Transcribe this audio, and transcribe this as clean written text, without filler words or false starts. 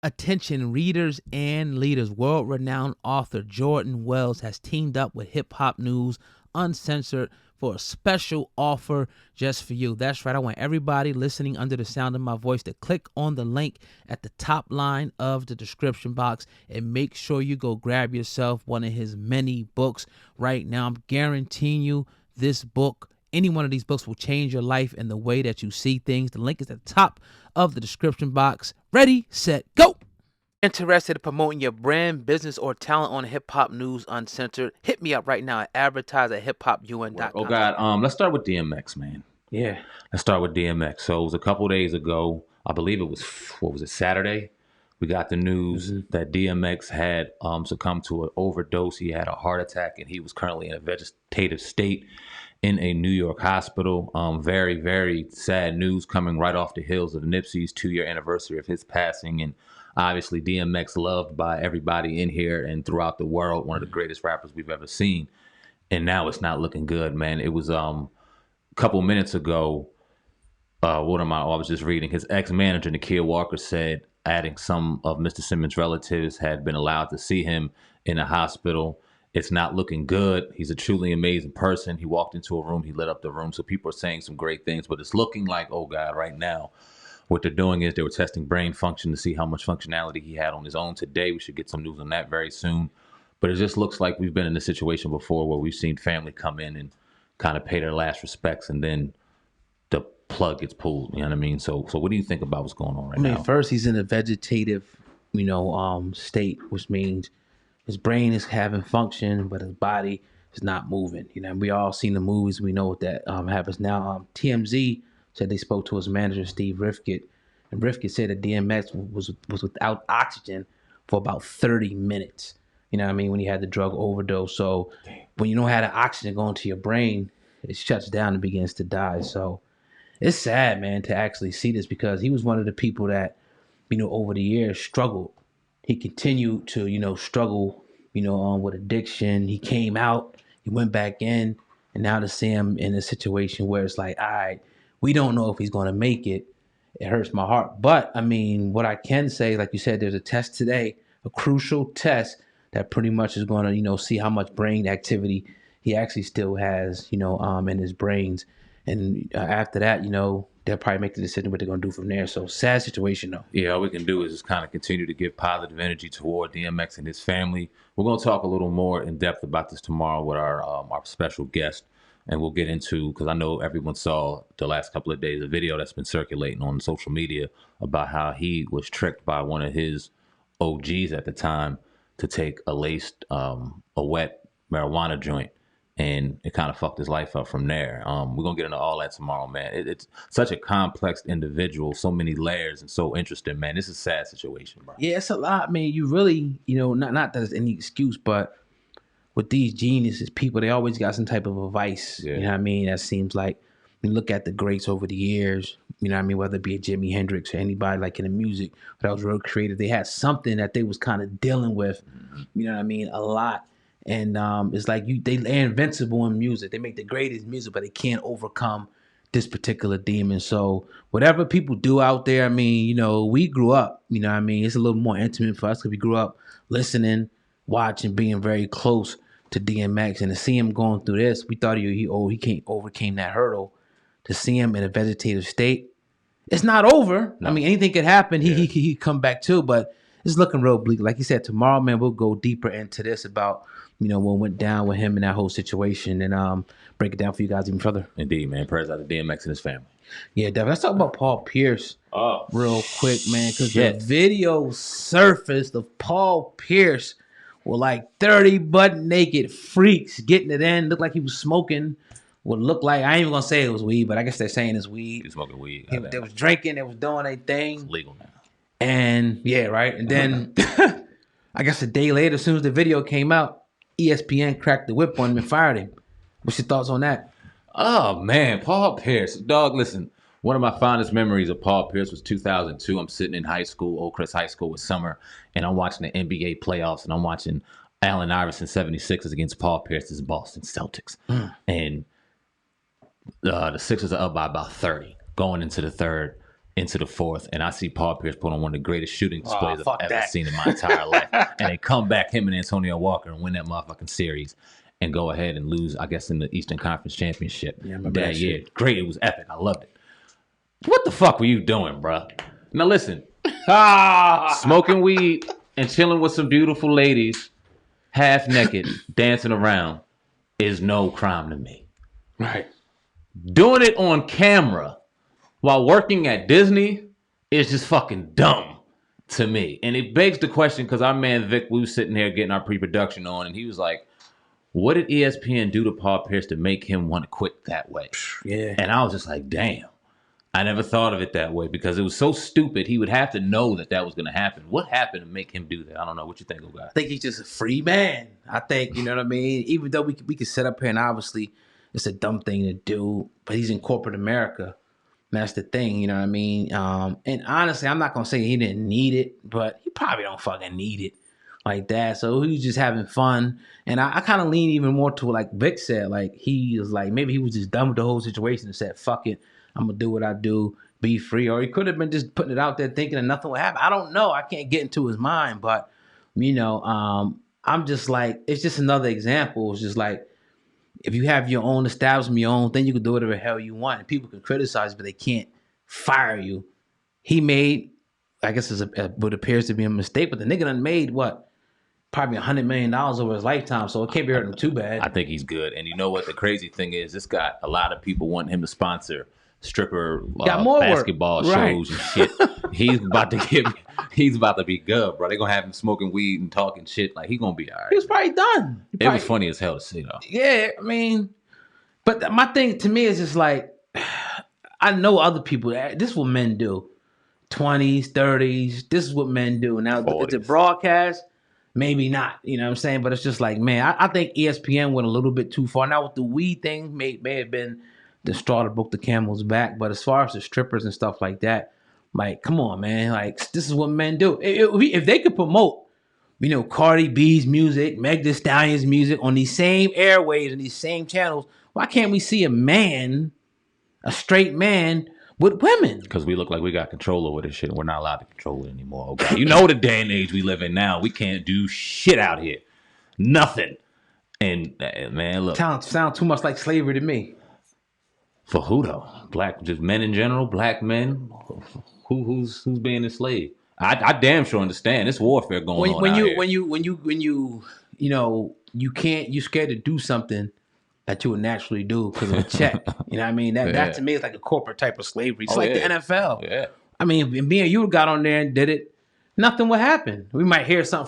Attention readers and leaders, world-renowned author Jordan Wells has teamed up with Hip Hop News Uncensored for a special offer just for you. That's right, I want everybody listening under the sound of my voice to click on the link at the top line of the description box and make sure you go grab yourself one of his many books right now. I'm guaranteeing you this book, any one of these books, will change your life and the way that you see things. The link is at the top of the description box. Ready, set, go! Interested in promoting your brand, business, or talent on Hip Hop News Uncensored? Hit me up right now at advertise@hiphopun.com. Oh God, let's start with DMX, man. Yeah. Let's start with DMX. So it was a couple days ago, I believe it was, Saturday? We got the news that DMX had succumbed to an overdose. He had a heart attack, and he was currently in a vegetative state in a New York hospital. Very, very sad news coming right off the heels of Nipsey's 2-year anniversary of his passing. And obviously DMX loved by everybody in here and throughout the world, one of the greatest rappers we've ever seen. And now it's not looking good, man. It was a couple minutes ago, I was just reading, his ex-manager, Nikhil Walker, said adding some of Mr. Simmons' relatives had been allowed to see him in a hospital. It's not looking good. He's a truly amazing person. He walked into a room, he lit up the room. So people are saying some great things, but it's looking like, oh God, right now, what they're doing is they were testing brain function to see how much functionality he had on his own today. We should get some news on that very soon. But it just looks like we've been in a situation before where we've seen family come in and kind of pay their last respects, and then the plug gets pulled. You know what I mean? So what do you think about what's going on right now? First he's in a vegetative, state, which means his brain is having function, but his body is not moving. We all seen the movies. We know what that happens now. TMZ said they spoke to his manager, Steve Rifkind, and Rifkind said that DMX was without oxygen for about 30 minutes. When he had the drug overdose. So when you don't have the oxygen going to your brain, it shuts down and begins to die. So it's sad, man, to actually see this, because he was one of the people that, over the years struggled. He continued to, struggle, with addiction. He came out, he went back in, and now to see him in a situation where it's like, all right, we don't know if he's going to make it. It hurts my heart. But what I can say, like you said, there's a test today, a crucial test that pretty much is going to, see how much brain activity he actually still has, in his brains. And after that, they'll probably make the decision what they're going to do from there. So sad situation, though. Yeah, all we can do is just kind of continue to give positive energy toward DMX and his family. We're going to talk a little more in depth about this tomorrow with our special guest. And we'll get into, because I know everyone saw the last couple of days a video that's been circulating on social media about how he was tricked by one of his OGs at the time to take a wet marijuana joint, and it kind of fucked his life up from there. We're going to get into all that tomorrow, man. It's such a complex individual, so many layers, and so interesting, man. This is a sad situation, bro. Yeah, it's a lot, man. You really, not that it's any excuse, but with these geniuses, people, they always got some type of a vice. Yeah. You know what I mean? That seems like, you look at the greats over the years, whether it be a Jimi Hendrix or anybody like in the music that was real creative, they had something that they was kind of dealing with, a lot. And it's like they're invincible in music. They make the greatest music, but they can't overcome this particular demon. So whatever people do out there, we grew up, it's a little more intimate for us because we grew up listening, watching, being very close to DMX. And to see him going through this, we thought he overcame that hurdle. To see him in a vegetative state, it's not over. No. Anything could happen. He come back too, but it's looking real bleak. Like you said, tomorrow, man, we'll go deeper into this about, what went down with him and that whole situation, and break it down for you guys even further. Indeed, man. Prayers out to DMX and his family. Yeah, definitely. Let's talk about Paul Pierce real quick, man, because the video surfaced of Paul Pierce with like 30 butt naked freaks getting it in. Looked like he was smoking. What looked like, I ain't even gonna say it was weed, but I guess they're saying it's weed. He's smoking weed. They was drinking, they was doing their thing. It's legal now. And yeah, right. And then I guess a day later, as soon as the video came out, ESPN cracked the whip on him and fired him. What's your thoughts on that? Oh man, Paul Pierce. Dog, listen. One of my fondest memories of Paul Pierce was 2002. I'm sitting in high school, Old Crest High School with Summer, and I'm watching the NBA playoffs, and I'm watching Allen Iverson 76ers against Paul Pierce's Boston Celtics. And the Sixers are up by about 30 going into the third. into the fourth, and I see Paul Pierce put on one of the greatest shooting displays I've ever that. seen in my entire life. And they come back, him and Antonio Walker, and win that motherfucking series and go ahead and lose, I guess, in the Eastern Conference Championship that year. Great. It was epic. I loved it. What the fuck were you doing, bro? Now listen, smoking weed and chilling with some beautiful ladies, half naked, dancing around is no crime to me. Right. Doing it on camera while working at Disney is just fucking dumb to me. And it begs the question, because our man Vic, we was sitting here getting our pre-production on, and he was like, what did ESPN do to Paul Pierce to make him want to quit that way? Yeah. And I was just like, damn. I never thought of it that way because it was so stupid. He would have to know that that was going to happen. What happened to make him do that? I don't know. What you think, guy? I think he's just a free man. I think, you know what I mean? Even though we could sit up here and obviously it's a dumb thing to do, but he's in corporate America. And that's the thing, you know what I mean? And honestly, I'm not going to say he didn't need it, but he probably don't fucking need it like that. So he was just having fun. And I kind of lean even more to like Vic said, like he was like, maybe he was just done with the whole situation and said, fuck it. I'm going to do what I do, be free. Or he could have been just putting it out there thinking that nothing would happen. I don't know. I can't get into his mind. But, you know, I'm just like, it's just another example. It's just like, if you have your own establishment, your own thing, you can do whatever the hell you want. And people can criticize, but they can't fire you. He made, I guess it's what appears to be a mistake, but the nigga done made what? Probably $100 million over his lifetime, so it can't be hurting him too bad. I think he's good. And you know what the crazy thing is? This got a lot of people wanting him to sponsor stripper basketball shows and shit. He's about to be good, bro. They're gonna have him smoking weed and talking shit. Like, he's gonna be all right. He was probably done. It was funny as hell to see, though. Yeah, I mean, but my thing to me is just like, I know other people, this is what men do. 20s, 30s, this is what men do. Now, 40s. It's a broadcast, maybe not, you know what I'm saying? But it's just like, man, I think ESPN went a little bit too far. Now, with the weed thing, may have been the straw that broke the camel's back. But as far as the strippers and stuff like that, like, come on, man. Like, this is what men do. If they could promote, you know, Cardi B's music, Meg Thee Stallion's music on these same airwaves and these same channels, why can't we see a straight man with women? Because we look like we got control over this shit. And we're not allowed to control it anymore. Okay? You know the day and age we live in now. We can't do shit out here. Nothing. And, man, look. Sound too much like slavery to me. For who though? Just men in general, black men. Who's being enslaved? I damn sure understand. It's warfare going on. When you you're scared to do something that you would naturally do because of a check. You know what I mean? That to me is like a corporate type of slavery. It's like the NFL. Yeah. I mean, if me and you got on there and did it, nothing would happen. We might hear something